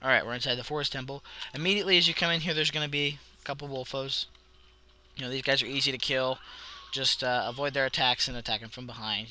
Alright, we're inside the forest temple. Immediately as you come in here, there's going to be a couple wolfos. These guys are easy to kill. Just avoid their attacks and attack them from behind.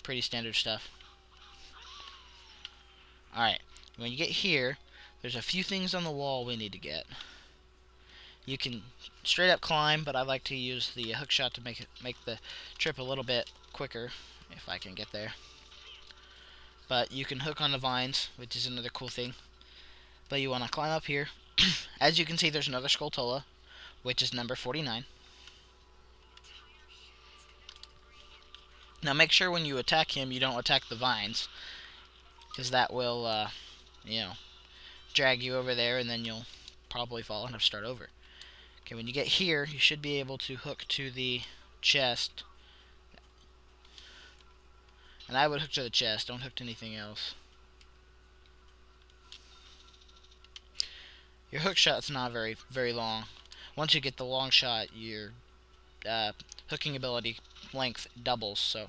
Pretty standard stuff. Alright, when you get here, there's a few things on the wall we need to get. You can straight up climb, but I like to use the hook shot to make the trip a little bit quicker, if I can get there. But you can hook on the vines, which is another cool thing. But you want to climb up here. As you can see, there's another Skulltulla, which is number 49. Now make sure when you attack him, you don't attack the vines, because that will, drag you over there, and then you'll probably fall and have to start over. Okay, when you get here, you should be able to hook to the chest. And I would hook to the chest, don't hook to anything else. Your hook shot's not very long. Once you get the long shot, your hooking ability length doubles. So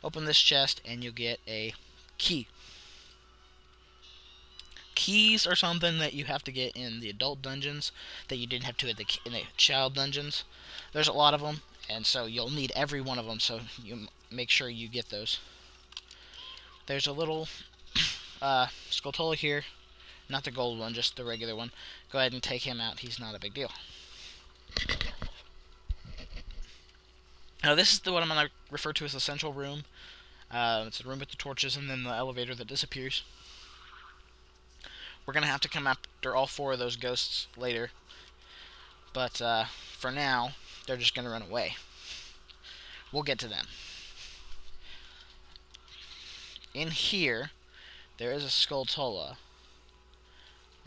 open this chest and you'll get a key. Keys are something that you have to get in the adult dungeons that you didn't have to in the child dungeons. There's a lot of them, and so you'll need every one of them, so you make sure you get those. There's a little Skulltulla here. Not the gold one, just the regular one. Go ahead and take him out. He's not a big deal. Now this is the one I'm going to refer to as the central room. It's the room with the torches and then the elevator that disappears. We're going to have to come after all 4 of those ghosts later. But for now, they're just going to run away. We'll get to them. In here, there is a Skulltulla.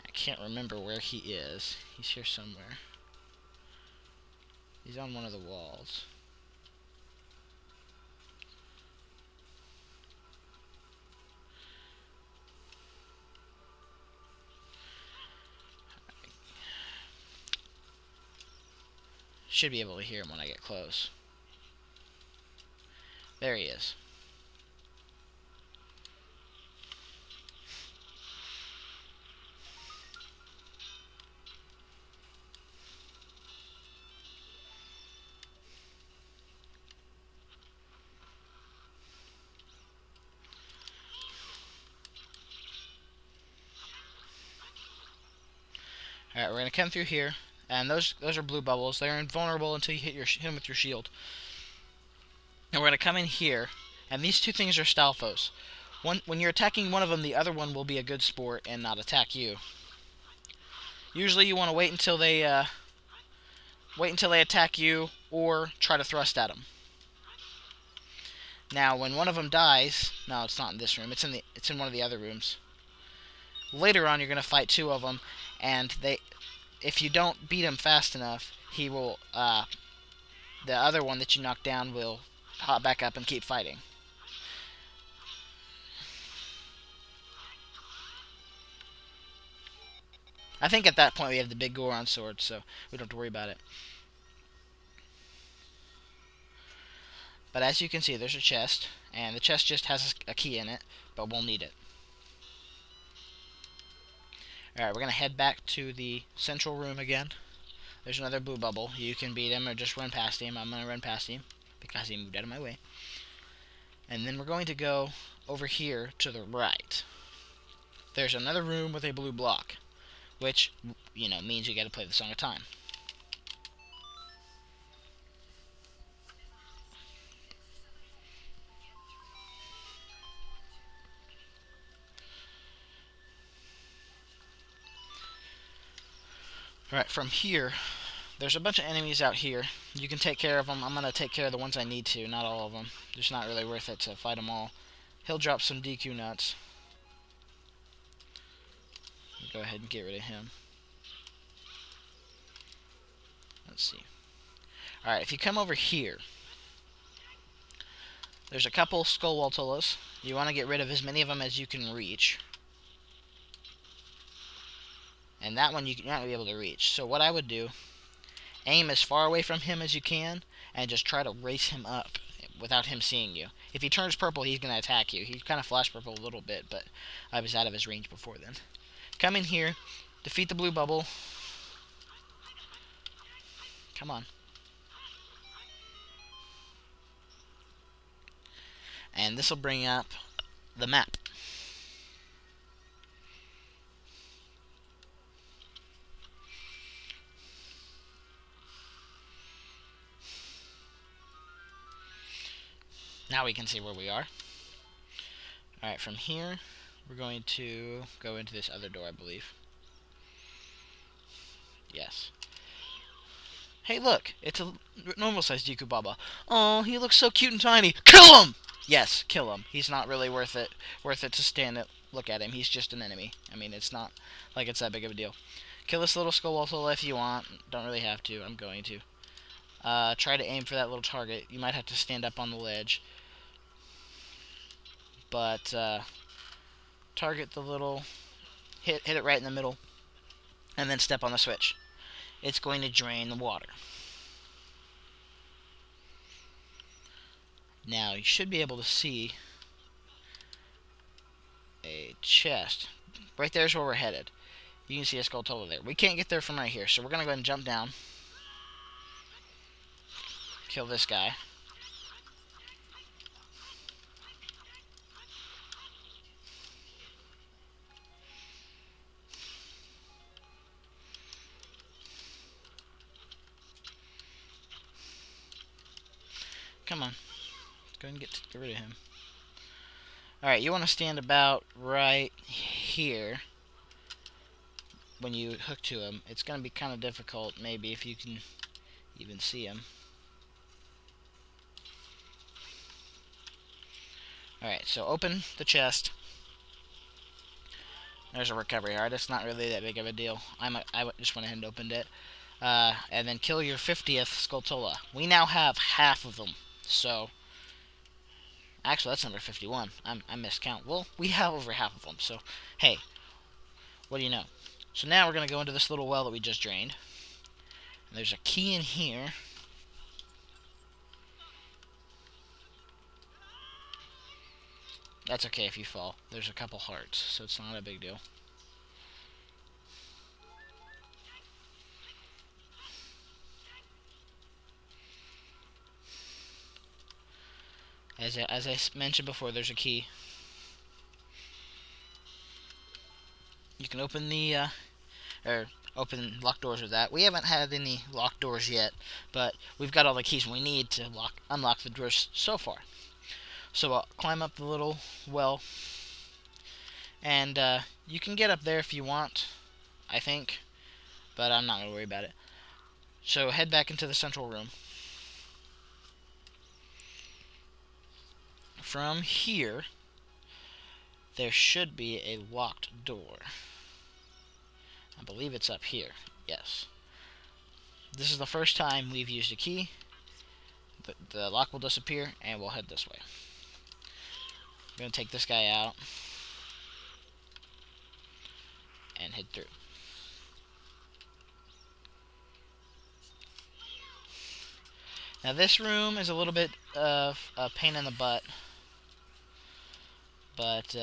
I can't remember where he is. He's here somewhere. He's on one of the walls. Should be able to hear him when I get close. There he is. Alright, we're going to come through here. And those are blue bubbles. They're invulnerable until you hit him with your shield. And we're going to come in here. And these 2 things are Stalfos. When you're attacking one of them, the other one will be a good sport and not attack you. Usually you want to wait until they attack you, or try to thrust at them. Now, when one of them dies, no, it's not in this room. It's in one of the other rooms. Later on, you're going to fight 2 of them, and if you don't beat him fast enough, he will, the other one that you knocked down will hop back up and keep fighting. I think at that point we have the big Goron sword, so we don't have to worry about it. But as you can see, there's a chest, and the chest just has a key in it, but we'll need it. Alright, we're going to head back to the central room again. There's another blue bubble. You can beat him or just run past him. I'm going to run past him because he moved out of my way. And then we're going to go over here to the right. There's another room with a blue block, which, means you got to play the Song of Time. Alright, from here, there's a bunch of enemies out here. You can take care of them. I'm going to take care of the ones I need to, not all of them. It's not really worth it to fight them all. He'll drop some DQ nuts. Go ahead and get rid of him. Let's see. Alright, if you come over here, there's a couple Skulltullas. You want to get rid of as many of them as you can reach. And that one you're not going to be able to reach. So what I would do, aim as far away from him as you can, and just try to race him up without him seeing you. If he turns purple, he's going to attack you. He kind of flashed purple a little bit, but I was out of his range before then. Come in here, defeat the blue bubble. Come on. And this will bring up the map. Now we can see where we are. Alright, from here, we're going to go into this other door, I believe. Yes. Hey, look! It's a normal-sized Deku Baba. Oh, he looks so cute and tiny. Kill him! Yes, kill him. He's not really worth it to stand and look at him. He's just an enemy. I mean, it's not like it's that big of a deal. Kill this little Skulltulla if you want. Don't really have to. I'm going to. Try to aim for that little target. You might have to stand up on the ledge. But, target the little... Hit it right in the middle. And then step on the switch. It's going to drain the water. Now, you should be able to see a chest. Right there's where we're headed. You can see a Skulltulla there. We can't get there from right here, so we're going to go ahead and jump down. Kill this guy. Come on. Let's go ahead and get rid of him. Alright, you want to stand about right here when you hook to him. It's going to be kind of difficult, maybe, if you can even see him. Alright, so open the chest. There's a recovery heart. It's not really that big of a deal. I just went ahead and opened it. And then kill your 50th Skulltulla. We now have half of them. So, actually, that's number 51. I miscount. Well, we have over half of them. So, hey, what do you know? So now we're going to go into this little well that we just drained. And there's a key in here. That's okay if you fall. There's a couple hearts, so it's not a big deal. As I mentioned before, there's a key. You can open the, open locked doors with that. We haven't had any locked doors yet, but we've got all the keys we need to unlock the doors so far. So I'll climb up the little well, and you can get up there if you want, I think, but I'm not going to worry about it. So head back into the central room. From here, there should be a locked door. I believe it's up here. Yes. This is the first time we've used a key. The lock will disappear, and we'll head this way. I'm going to take this guy out and head through. Now this room is a little bit of a pain in the butt, but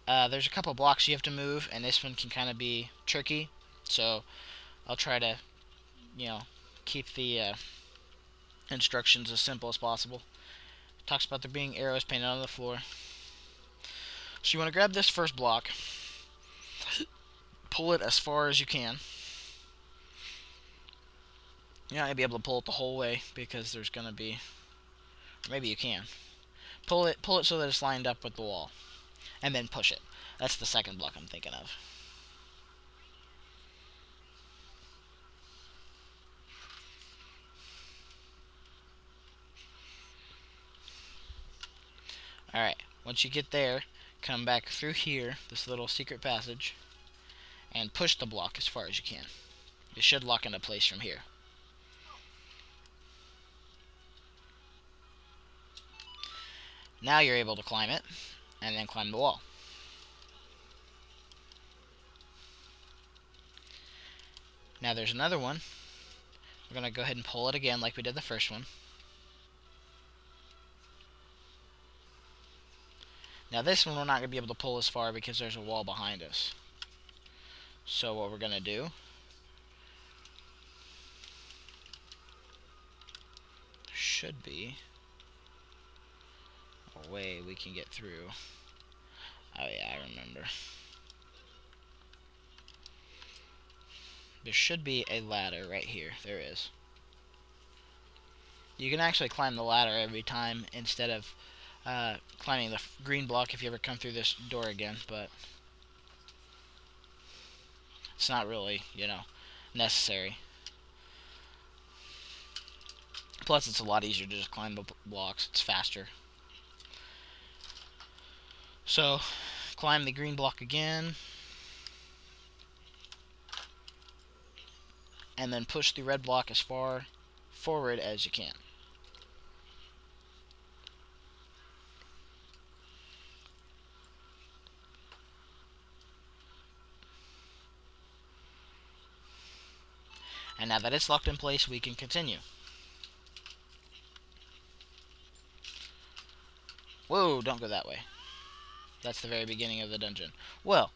there's a couple blocks you have to move, and this one can kind of be tricky, so I'll try to, keep the instructions as simple as possible. It talks about there being arrows painted on the floor. So you want to grab this first block, pull it as far as you can. You're not going to be able to pull it the whole way because there's going to be, or maybe you can. Pull it so that it's lined up with the wall, and then push it. That's the second block I'm thinking of. Alright, once you get there, come back through here, this little secret passage, and push the block as far as you can. It should lock into place from here. Now you're able to climb it, and then climb the wall. Now there's another one. We're going to go ahead and pull it again like we did the first one. Now this one we're not going to be able to pull as far because there's a wall behind us. So what we're going to do, should be a way we can get through. Oh yeah, I remember. There should be a ladder right here. There is. You can actually climb the ladder every time instead of climbing the green block if you ever come through this door again, but it's not really, necessary. Plus, it's a lot easier to just climb the blocks. It's faster. So, climb the green block again. And then push the red block as far forward as you can. And now that it's locked in place, we can continue. Whoa, don't go that way. That's the very beginning of the dungeon. Well,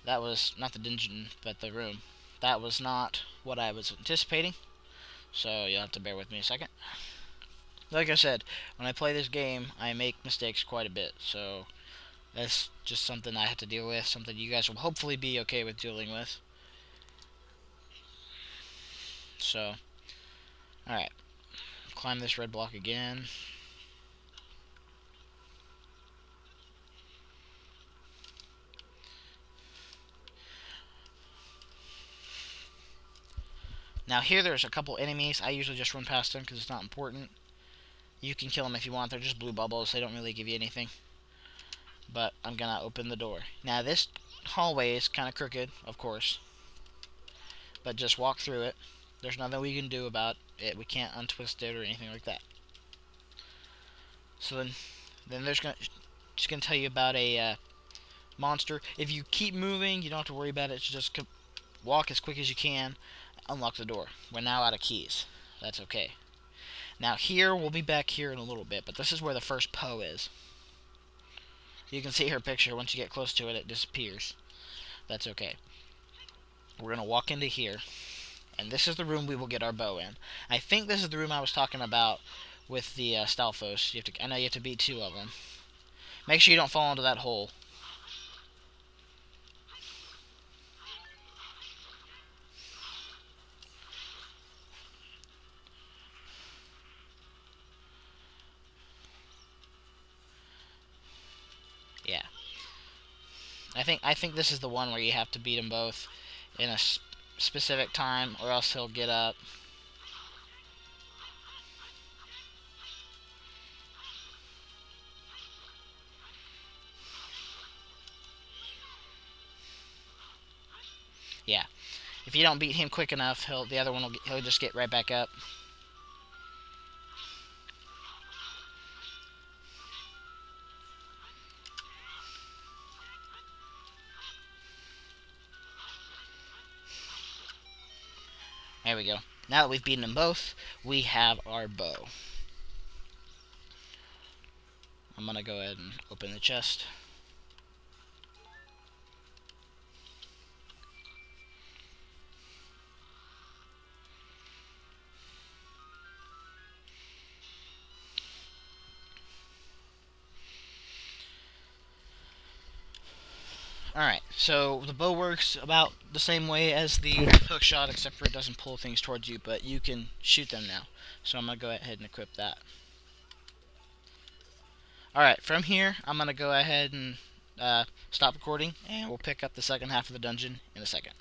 that was not the dungeon, but the room. That was not what I was anticipating, so you'll have to bear with me a second. Like I said, when I play this game, I make mistakes quite a bit, so that's just something I have to deal with, something you guys will hopefully be okay with dealing with. So, alright. Climb this red block again. Now here there's a couple enemies. I usually just run past them because it's not important. You can kill them if you want. They're just blue bubbles. They don't really give you anything. But I'm going to open the door. Now this hallway is kind of crooked, of course. But just walk through it. There's nothing we can do about it. We can't untwist it or anything like that. So then there's just going to tell you about a monster. If you keep moving, you don't have to worry about it. Just walk as quick as you can. Unlock the door. We're now out of keys. That's okay. Now here, we'll be back here in a little bit, but this is where the first Poe is. You can see her picture. Once you get close to it, it disappears. That's okay. We're going to walk into here, and this is the room we will get our bow in. I think this is the room I was talking about with the Stalfos. I know you have to beat 2 of them. Make sure you don't fall into that hole. Yeah. I think this is the one where you have to beat them both in a specific time, or else he'll get up. Yeah. If you don't beat him quick enough, the other one he'll just get right back up. There we go. Now that we've beaten them both, we have our bow. I'm gonna go ahead and open the chest. Alright, so the bow works about the same way as the hook shot, except for it doesn't pull things towards you, but you can shoot them now. So I'm going to go ahead and equip that. Alright, from here, I'm going to go ahead and stop recording, and we'll pick up the second half of the dungeon in a second.